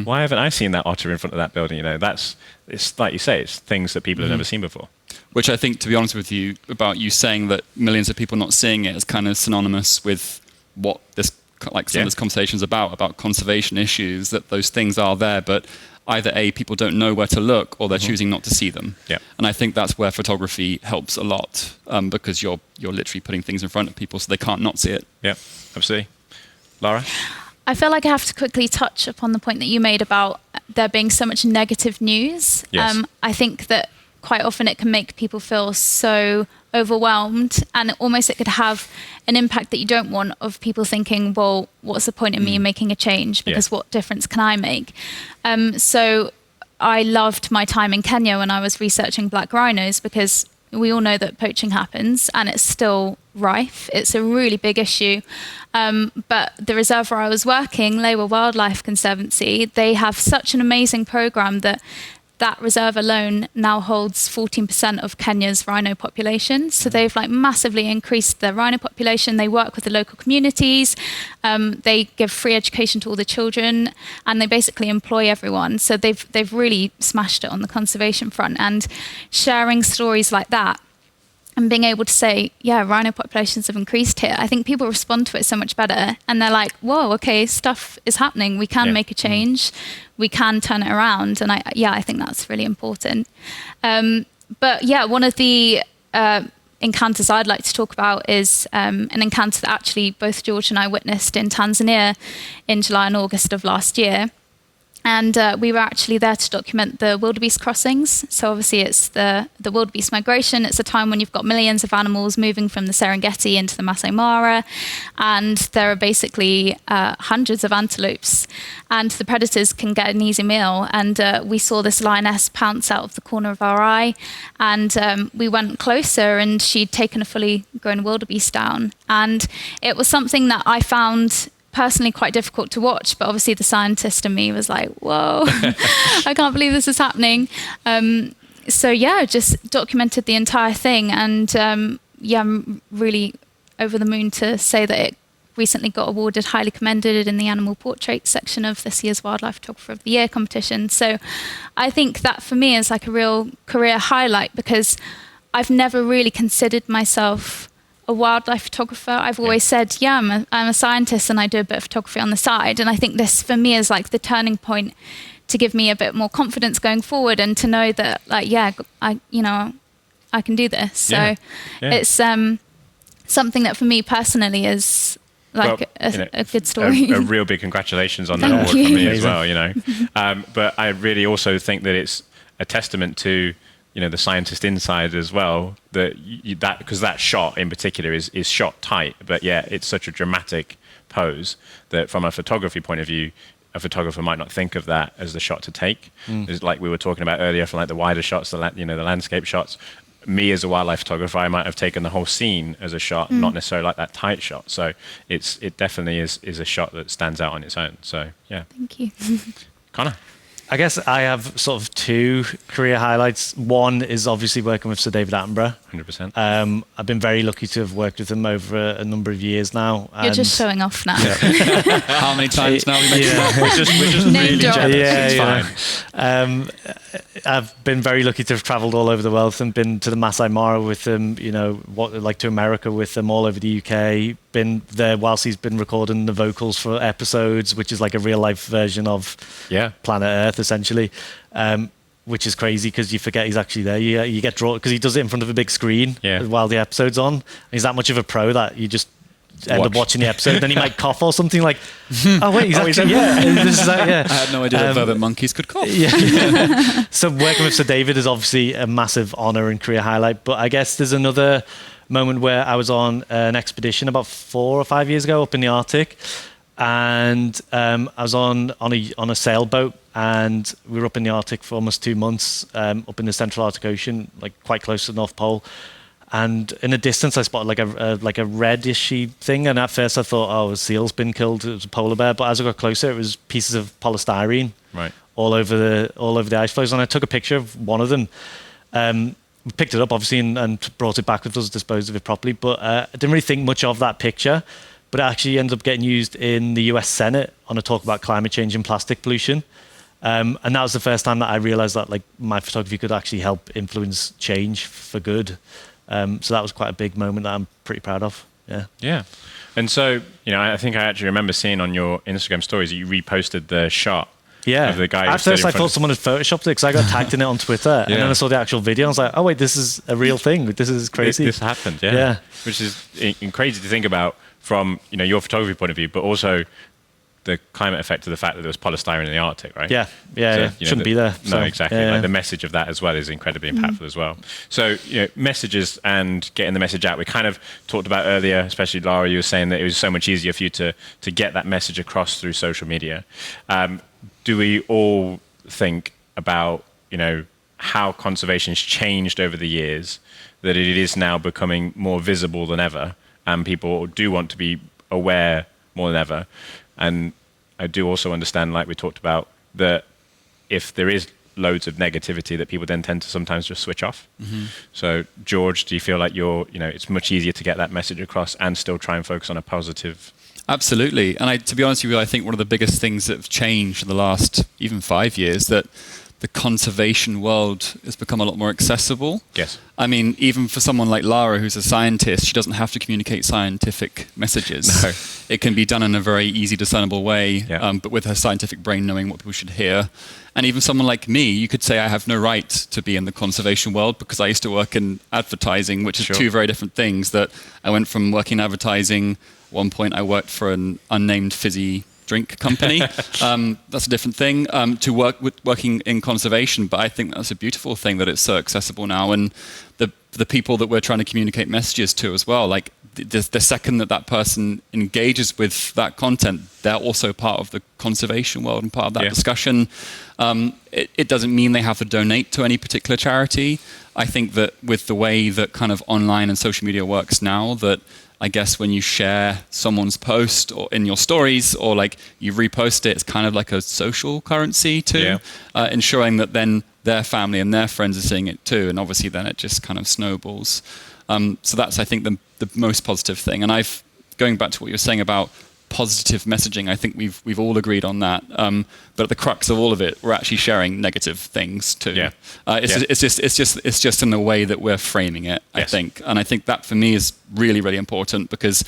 Why haven't I seen that otter in front of that building? It's like you say, it's things that people have never seen before. Which I think, to be honest with you, about you saying that millions of people not seeing it is kind of synonymous with what this, like some of this conversation is about conservation issues, that those things are there, but either A, people don't know where to look, or they're choosing not to see them. Yeah. And I think that's where photography helps a lot, because you're literally putting things in front of people so they can't not see it. Yeah, absolutely. Lara? I feel like I have to quickly touch upon the point that you made about there being so much negative news. Yes. I think that quite often it can make people feel so overwhelmed, and almost it could have an impact that you don't want, of people thinking, well, what's the point in me making a change, because what difference can I make? So I loved my time in Kenya when I was researching black rhinos, because we all know that poaching happens and it's still rife. It's a really big issue. But the reserve where I was working, Lewa Wildlife Conservancy, they have such an amazing program that reserve alone now holds 14% of Kenya's rhino population. So they've like massively increased the rhino population. They work with the local communities. They give free education to all the children, and they basically employ everyone. So they've really smashed it on the conservation front. And sharing stories like that and being able to say, yeah, rhino populations have increased here, I think people respond to it so much better. And they're like, whoa, okay, stuff is happening. We can make a change. We can turn it around. And I think that's really important. But yeah, one of the encounters I'd like to talk about is an encounter that actually both George and I witnessed in Tanzania in July and August of last year. And we were actually there to document the Wildebeest Crossings. So obviously it's the wildebeest migration. It's a time when you've got millions of animals moving from the Serengeti into the Masai Mara. And there are basically hundreds of antelopes. And the predators can get an easy meal. And we saw this lioness pounce out of the corner of our eye. And we went closer, and she'd taken a fully grown wildebeest down. And it was something that I found personally quite difficult to watch, but obviously the scientist in me was like, whoa, I can't believe this is happening. So yeah, just documented the entire thing, and I'm really over the moon to say that it recently got awarded highly commended in the animal portrait section of this year's Wildlife Photographer of the Year competition. So I think that for me is like a real career highlight, because I've never really considered myself a wildlife photographer. I've always said, I'm a scientist and I do a bit of photography on the side. And I think this for me is like the turning point to give me a bit more confidence going forward, and to know that I can do this. So it's something that for me personally is like a good story. A real big congratulations on that award from me as well, But I really also think that it's a testament to the scientist inside as well, because that shot in particular is shot tight, but it's such a dramatic pose that from a photography point of view, a photographer might not think of that as the shot to take. It's like we were talking about earlier, for like the wider shots, the landscape shots. Me as a wildlife photographer, I might have taken the whole scene as a shot, not necessarily like that tight shot. So it definitely is a shot that stands out on its own. So yeah. Thank you. Connor? I guess I have sort of two career highlights. One is obviously working with Sir David Attenborough. 100%. I've been very lucky to have worked with him over a number of years now. You're just showing off now. How many times now we mentioned that? We're just really jealous. It's fine. I've been very lucky to have travelled all over the world and been to the Masai Mara with him, to America with him, all over the UK. Been there whilst he's been recording the vocals for episodes, which is like a real life version of Planet Earth, essentially. Which is crazy because you forget he's actually there. You get drawn because he does it in front of a big screen while the episode's on. He's that much of a pro that you just end up watching the episode. Then he might cough or something like, oh wait, he's actually I had no idea that vervet monkeys could cough. So working with Sir David is obviously a massive honour and career highlight. But I guess there's another moment where I was on an expedition about 4 or 5 years ago up in the Arctic, and I was on a sailboat, and we were up in the Arctic for almost 2 months, up in the Central Arctic Ocean, like quite close to the North Pole. And in the distance, I spotted like a redishy thing, and at first I thought, a seal's been killed. It was a polar bear. But as I got closer, it was pieces of polystyrene all over the ice floes, and I took a picture of one of them. We picked it up, obviously, and brought it back with us, disposed of it properly. But I didn't really think much of that picture. But it actually ended up getting used in the US Senate on a talk about climate change and plastic pollution. And that was the first time that I realized that like my photography could actually help influence change for good. So that was quite a big moment that I'm pretty proud of. Yeah. Yeah. And so, I think I actually remember seeing on your Instagram stories that you reposted the shot of the guy. At first I thought someone had photoshopped it because I got tagged in it on Twitter. And then I saw the actual video and I was like, oh wait, this is a real thing. This is crazy. This happened, yeah. Which is crazy to think about from, your photography point of view, but also the climate effect of the fact that there was polystyrene in the Arctic, right? Yeah. Shouldn't be there. No, exactly. Like the message of that as well is incredibly impactful as well. So, messages and getting the message out. We kind of talked about earlier, especially Lara, you were saying that it was so much easier for you to get that message across through social media. Do we all think about, how conservation's changed over the years, that it is now becoming more visible than ever, and people do want to be aware more than ever? And I do also understand, like we talked about, that if there is loads of negativity, that people then tend to sometimes just switch off. So, George, do you feel like it's much easier to get that message across and still try and focus on a positive? Absolutely. And to be honest with you, I think one of the biggest things that have changed in the last even 5 years, that the conservation world has become a lot more accessible. Yes. I mean, even for someone like Lara, who's a scientist, she doesn't have to communicate scientific messages. No. It can be done in a very easy, discernible way, Yeah. but with her scientific brain knowing what people should hear. And even someone like me, you could say I have no right to be in the conservation world because I used to work in advertising, which is Sure. two very different things. That I went from working in advertising, at one point I worked for an unnamed fizzy drink company. That's a different thing, to working in conservation. But I think that's a beautiful thing that it's so accessible now. And the people that we're trying to communicate messages to as well, like the second that person engages with that content, they're also part of the conservation world and part of that discussion. It doesn't mean they have to donate to any particular charity. I think that with the way that kind of online and social media works now, that I guess when you share someone's post or in your stories, or like you repost it, it's kind of like a social currency too, ensuring that then their family and their friends are seeing it too. And obviously then it just kind of snowballs. So that's, I think, the most positive thing. And going back to what you were saying about positive messaging, I think we've all agreed on that. But at the crux of all of it, we're actually sharing negative things too. Yeah. It's just in the way that we're framing it, I think. And I think that for me is really, really important, because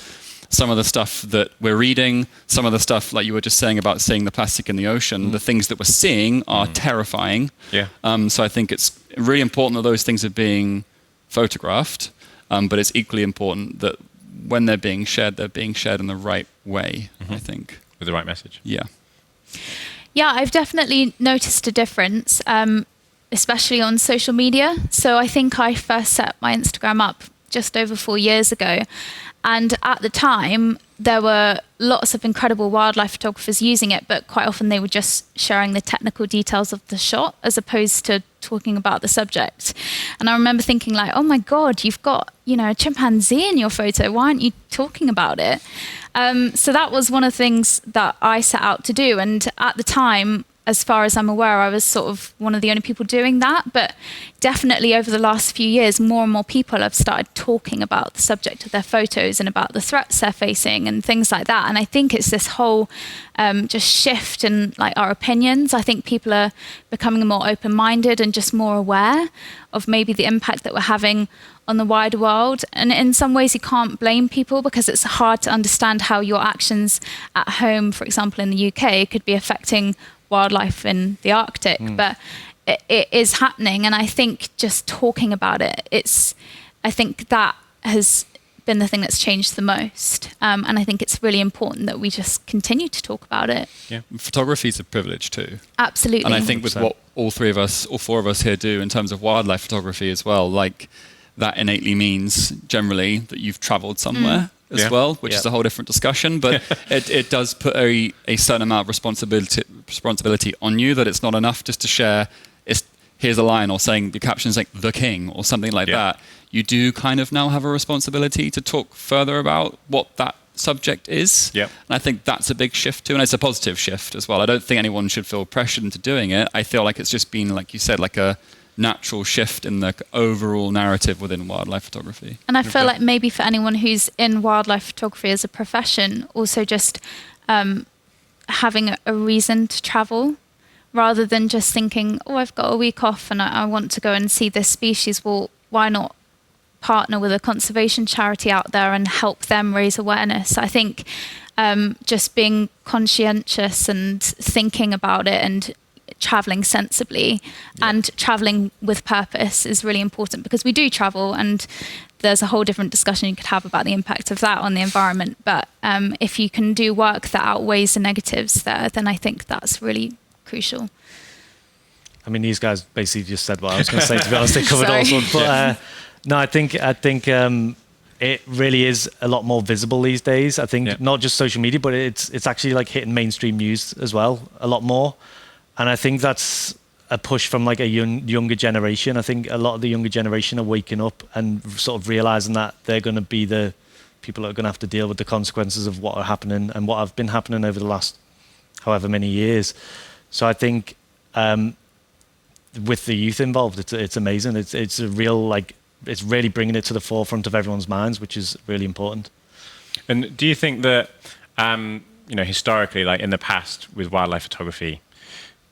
some of the stuff that we're reading, some of the stuff like you were just saying about seeing the plastic in the ocean, the things that we're seeing are terrifying. Yeah. So I think it's really important that those things are being photographed, but it's equally important that when they're being shared in the right way, I think. With the right message. Yeah. Yeah, I've definitely noticed a difference, especially on social media. So I think I first set my Instagram up just over 4 years ago. And at the time, there were lots of incredible wildlife photographers using it, but quite often they were just sharing the technical details of the shot as opposed to talking about the subject. And I remember thinking like, oh my God, you've got, a chimpanzee in your photo. Why aren't you talking about it? So that was one of the things that I set out to do. And at the time, as far as I'm aware, I was sort of one of the only people doing that. But definitely over the last few years, more and more people have started talking about the subject of their photos and about the threats they're facing and things like that. And I think it's this whole just shift in like our opinions. I think people are becoming more open-minded and just more aware of maybe the impact that we're having on the wider world. And in some ways you can't blame people, because it's hard to understand how your actions at home, for example, in the UK, could be affecting wildlife in the Arctic, but it is happening. And I think just talking about it, I think that has been the thing that's changed the most. And I think it's really important that we just continue to talk about it. Yeah. Photography is a privilege too. Absolutely. And I think with what all four of us here do in terms of wildlife photography as well, like that innately means generally that you've traveled somewhere. As well, which is a whole different discussion, but it does put a certain amount of responsibility on you, that it's not enough just to share, here's a line, or saying the caption's like the king or something like that. You do kind of now have a responsibility to talk further about what that subject is. And I think that's a big shift too, and it's a positive shift as well. I don't think anyone should feel pressured into doing it. I feel like it's just been, like you said, like a natural shift in the overall narrative within wildlife photography. And I feel like maybe for anyone who's in wildlife photography as a profession, also just having a reason to travel rather than just thinking, oh, I've got a week off and I want to go and see this species. Well, why not partner with a conservation charity out there and help them raise awareness? I think just being conscientious and thinking about it and traveling sensibly and traveling with purpose is really important, because we do travel, and there's a whole different discussion you could have about the impact of that on the environment. But if you can do work that outweighs the negatives there, then I think that's really crucial. I mean, these guys basically just said what I was going to say. To be honest, they covered all sorts. But no, I think it really is a lot more visible these days. I think not just social media, but it's actually like hitting mainstream news as well a lot more. And I think that's a push from like a younger generation. I think a lot of the younger generation are waking up and sort of realizing that they're going to be the people that are going to have to deal with the consequences of what are happening and what have been happening over the last however many years. So I think with the youth involved, it's amazing. It's a real, like, it's really bringing it to the forefront of everyone's minds, which is really important. And do you think that, historically, like in the past with wildlife photography,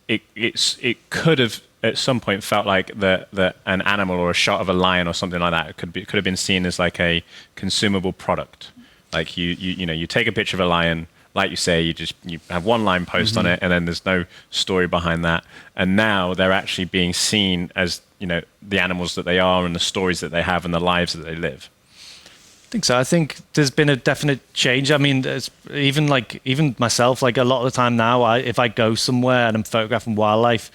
it could have at some point felt like that an animal or a shot of a lion or something like that could have been seen as like a consumable product. Like you take a picture of a lion, like you say, you have one line post on it, and then there's no story behind that. And now they're actually being seen as, the animals that they are and the stories that they have and the lives that they live. I think so. I think there's been a definite change. I mean, even myself, like a lot of the time now, if I go somewhere and I'm photographing wildlife,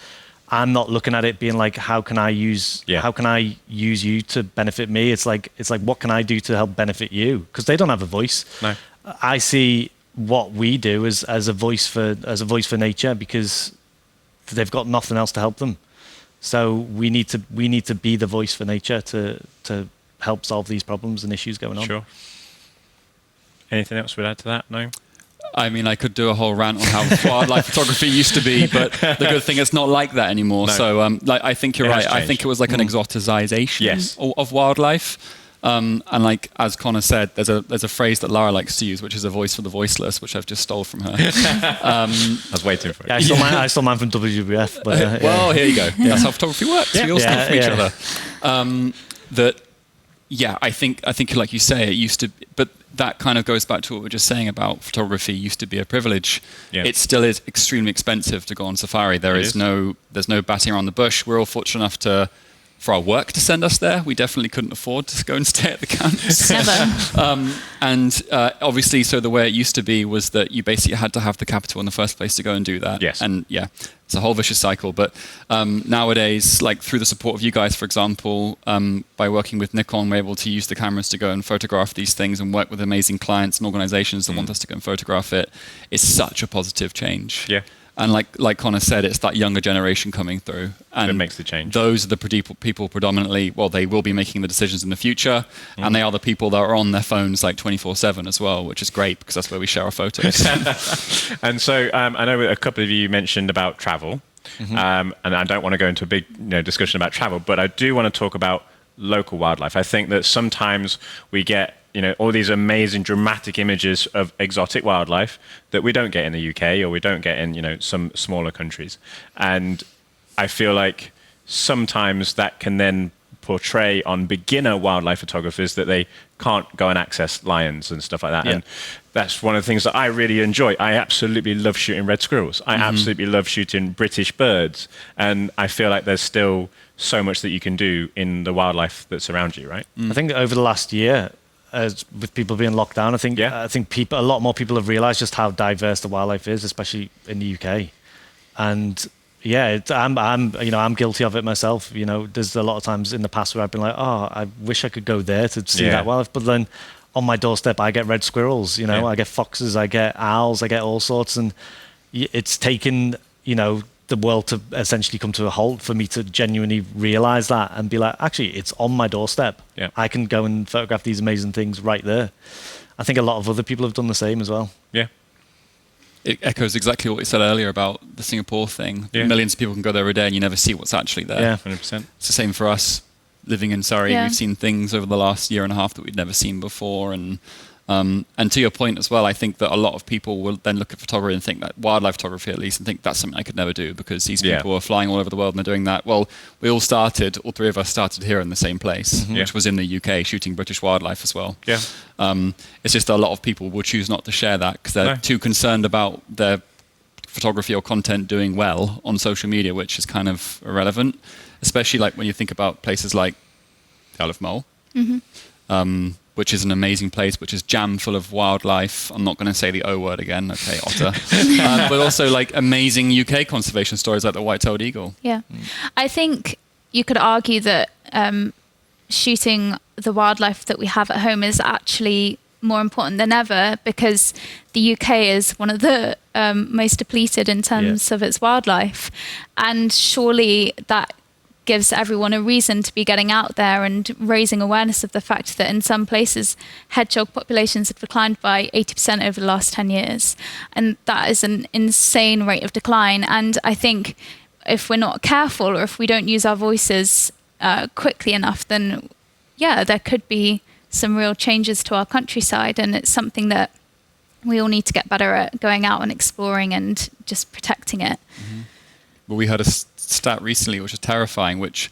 I'm not looking at it being like, how can I use you to benefit me? It's like, what can I do to help benefit you? Because they don't have a voice. No. I see what we do as a voice for nature, because they've got nothing else to help them. So we need to be the voice for nature to help solve these problems and issues going on. Sure. Anything else we'd add to that? No? I mean, I could do a whole rant on how wildlife photography used to be, but the good thing it's not like that anymore. No. So I think you're right. I think it was like an exoticization of wildlife. And like, as Conor said, there's a phrase that Lara likes to use, which is a voice for the voiceless, which I've just stole from her. I was waiting for it. Yeah, I stole mine from WWF. But, well, here you go. That's how photography works. We all steal from each other. I think like you say, it used to, but that kind of goes back to what we were just saying about photography used to be a privilege. Yeah. It still is extremely expensive to go on safari. There's no batting around the bush. We're all fortunate enough for our work to send us there. We definitely couldn't afford to go and stay at the camps. Never. Obviously, so the way it used to be was that you basically had to have the capital in the first place to go and do that. Yes. And it's a whole vicious cycle. But nowadays, like through the support of you guys, for example, by working with Nikon, we're able to use the cameras to go and photograph these things and work with amazing clients and organizations that want us to go and photograph it. It's such a positive change. Yeah. And like Conor said, it's that younger generation coming through. And it makes the change. Those are the people predominantly, well, they will be making the decisions in the future. And they are the people that are on their phones like 24/7 as well, which is great because that's where we share our photos. And so I know a couple of you mentioned about travel. And I don't want to go into a big discussion about travel, but I do want to talk about local wildlife. I think that sometimes we get all these amazing dramatic images of exotic wildlife that we don't get in the UK or we don't get in, some smaller countries. And I feel like sometimes that can then portray on beginner wildlife photographers that they can't go and access lions and stuff like that. Yeah. And that's one of the things that I really enjoy. I absolutely love shooting red squirrels. I absolutely love shooting British birds. And I feel like there's still so much that you can do in the wildlife that's around you, right? I think over the last year, with people being locked down, I think a lot more people have realised just how diverse the wildlife is, especially in the UK. And I'm guilty of it myself. There's a lot of times in the past where I've been like, oh, I wish I could go there to see that wildlife, but then on my doorstep I get red squirrels. I get foxes, I get owls, I get all sorts, and it's taken the world to essentially come to a halt for me to genuinely realize that and be like, actually, it's on my doorstep. Yeah. I can go and photograph these amazing things right there. I think a lot of other people have done the same as well. Yeah. It echoes exactly what we said earlier about the Singapore thing. Yeah. Millions of people can go there every day and you never see what's actually there. Yeah, 100%. It's the same for us living in Surrey. Yeah. We've seen things over the last year and a half that we'd never seen before. And And to your point as well, I think that a lot of people will then look at photography and think that wildlife photography at least, and think that's something I could never do because these people are flying all over the world and they're doing that. Well, all three of us started here in the same place, which was in the UK, shooting British wildlife as well. Yeah. It's just a lot of people will choose not to share that because they're too concerned about their photography or content doing well on social media, which is kind of irrelevant, especially like when you think about places like the Isle of Mull. Which is an amazing place, which is jam full of wildlife. I'm not going to say the O word again, okay, otter. But also like amazing UK conservation stories like the white-tailed eagle. Yeah. I think you could argue that shooting the wildlife that we have at home is actually more important than ever because the UK is one of the most depleted in terms of its wildlife. And surely that gives everyone a reason to be getting out there and raising awareness of the fact that in some places hedgehog populations have declined by 80% over the last 10 years. And that is an insane rate of decline. And I think if we're not careful or if we don't use our voices quickly enough, then there could be some real changes to our countryside. And it's something that we all need to get better at, going out and exploring and just protecting it. Well, we had a stat recently which is terrifying, which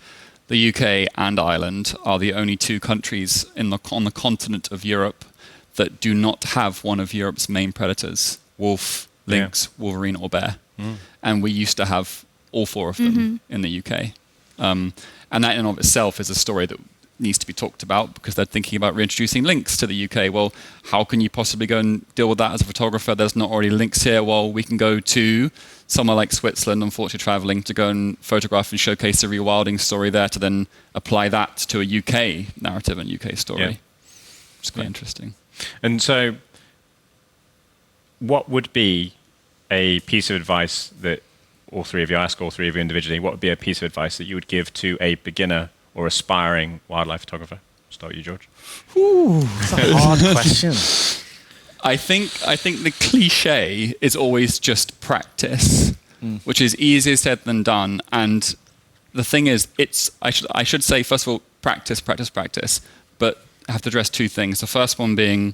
the UK and Ireland are the only two countries on the continent of Europe that do not have one of Europe's main predators, wolf, lynx, wolverine or bear. And we used to have all four of them in the UK. And that in and of itself is a story that needs to be talked about because they're thinking about reintroducing lynx to the UK. Well, how can you possibly go and deal with that as a photographer? There's not already lynx here. Well, we can go to somewhere like Switzerland, unfortunately traveling, to go and photograph and showcase a rewilding story there to then apply that to a UK narrative and UK story. It's quite interesting. And so what would be a piece of advice that all three of you, ask all three of you individually, what would be a piece of advice that you would give to a beginner or aspiring wildlife photographer? Start with you, George. Ooh, that's a hard question. I think the cliche is always just practice, which is easier said than done. And the thing is, I should say, first of all, practice, but I have to address two things. The first one being,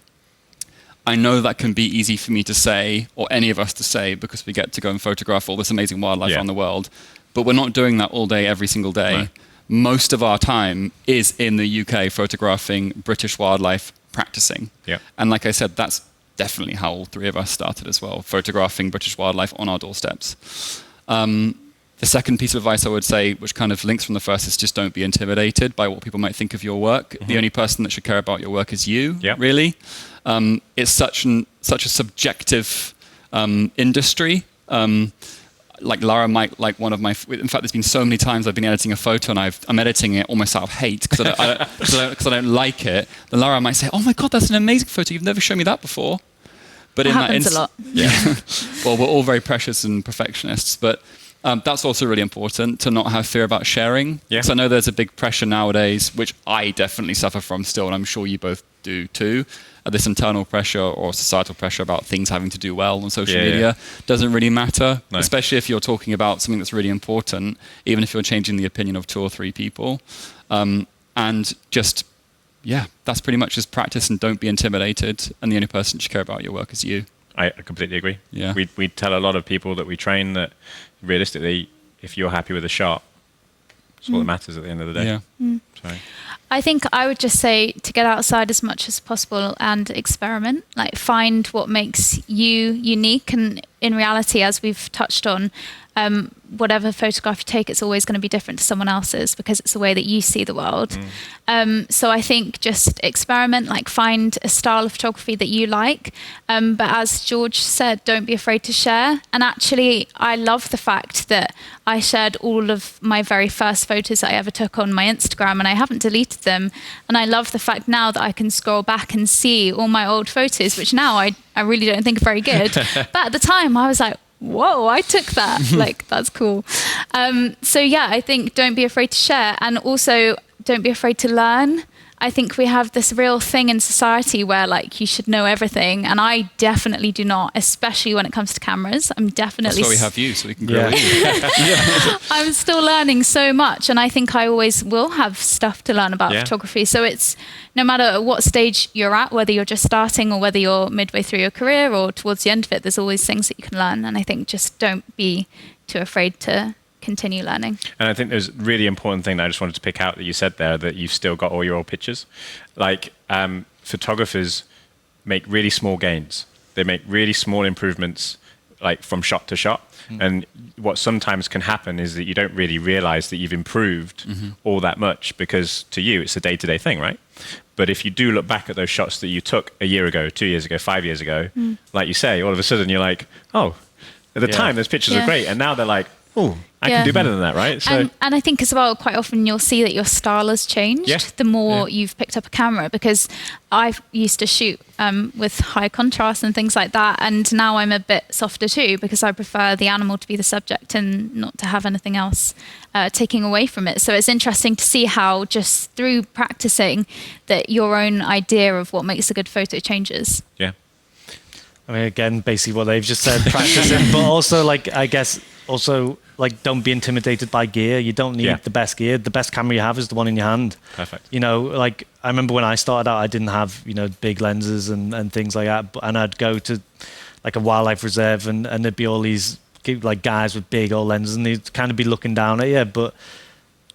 I know that can be easy for me to say, or any of us to say, because we get to go and photograph all this amazing wildlife around the world, but we're not doing that all day, every single day. No. Most of our time is in the UK photographing British wildlife, practicing. And like I said, that's definitely how all three of us started as well, photographing British wildlife on our doorsteps. The second piece of advice I would say, which kind of links from the first, is just don't be intimidated by what people might think of your work. The only person that should care about your work is you, really. It's such a subjective industry. Like Lara might like one of my. In fact, there's been so many times I've been editing a photo and I'm editing it almost out of hate because I don't like it. Then Lara might say, "Oh my God, that's an amazing photo! You've never shown me that before." But that happens a lot. Well, we're all very precious and perfectionists, but that's also really important to not have fear about sharing. Because I know there's a big pressure nowadays, which I definitely suffer from still, and I'm sure you both do too. This internal pressure or societal pressure about things having to do well on social media doesn't really matter, especially if you're talking about something that's really important, even if you're changing the opinion of 2 or 3 people. And just, that's pretty much just practice and don't be intimidated. And the only person that should care about your work is you. I completely agree. We tell a lot of people that we train that realistically, if you're happy with a shot, that's all that matters at the end of the day. I think I would just say to get outside as much as possible and experiment, like find what makes you unique. And in reality, as we've touched on, whatever photograph you take, it's always going to be different to someone else's because it's the way that you see the world. So I think just experiment, like find a style of photography that you like. But as George said, don't be afraid to share. And actually, I love the fact that I shared all of my very first photos I ever took on my Instagram and I haven't deleted them. And I love the fact now that I can scroll back and see all my old photos, which now I really don't think are very good. But at the time I was like, whoa, I took that. Like, that's cool. So I think don't be afraid to share. And also don't be afraid to learn. I think we have this real thing in society where like you should know everything, and I definitely do not, especially when it comes to cameras. I'm definitely. That's why we have you, so we can grow you. I'm still learning so much, and I think I always will have stuff to learn about photography. So it's no matter what stage you're at, whether you're just starting or whether you're midway through your career or towards the end of it, there's always things that you can learn. And I think just don't be too afraid to continue learning. And I think there's a really important thing that I just wanted to pick out that you said there, that you've still got all your old pictures. Like photographers make really small gains. They make really small improvements, like from shot to shot. And what sometimes can happen is that you don't really realize that you've improved all that much, because to you it's a day-to-day thing, right? But if you do look back at those shots that you took a year ago, 2 years ago, 5 years ago, like you say, all of a sudden you're like, oh, at the time those pictures are great, and now they're like, oh, I can do better than that, right? So, and I think as well, quite often you'll see that your style has changed the more you've picked up a camera, because I used to shoot with high contrast and things like that, and now I'm a bit softer too, because I prefer the animal to be the subject and not to have anything else taking away from it. So it's interesting to see how just through practicing that your own idea of what makes a good photo changes. Yeah. I mean, again, basically what they've just said, practicing, but also, like, I guess, also, like, don't be intimidated by gear. You don't need the best gear. The best camera you have is the one in your hand. Perfect. You know, like, I remember when I started out, I didn't have, you know, big lenses and things like that. And I'd go to, like, a wildlife reserve and there'd be all these, like, guys with big old lenses, and they'd kind of be looking down at you, but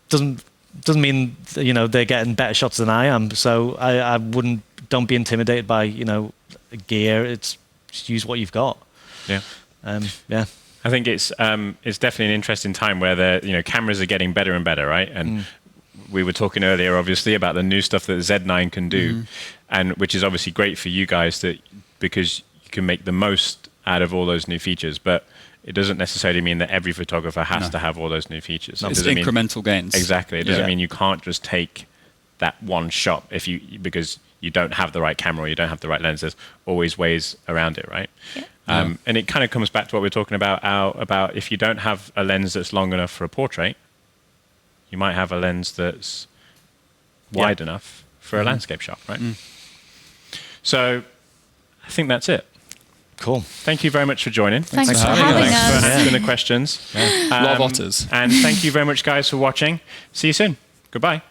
doesn't mean, you know, they're getting better shots than I am. So I wouldn't, don't be intimidated by, you know, gear. It's, just use what you've got. Yeah. Yeah. I think it's definitely an interesting time where cameras are getting better and better, right? And we were talking earlier, obviously, about the new stuff that Z9 can do, and which is obviously great for you guys because you can make the most out of all those new features. But it doesn't necessarily mean that every photographer has to have all those new features. It's incremental gains. Exactly. It doesn't mean you can't just take that one shot because you don't have the right camera or you don't have the right lens. There's always ways around it, right? Yeah. And it kind of comes back to what we're talking about if you don't have a lens that's long enough for a portrait, you might have a lens that's wide enough for a landscape shot, right? So I think that's it. Cool. Thank you very much for joining. Thanks for having us. Thanks for answering the questions. Love otters. And thank you very much, guys, for watching. See you soon. Goodbye.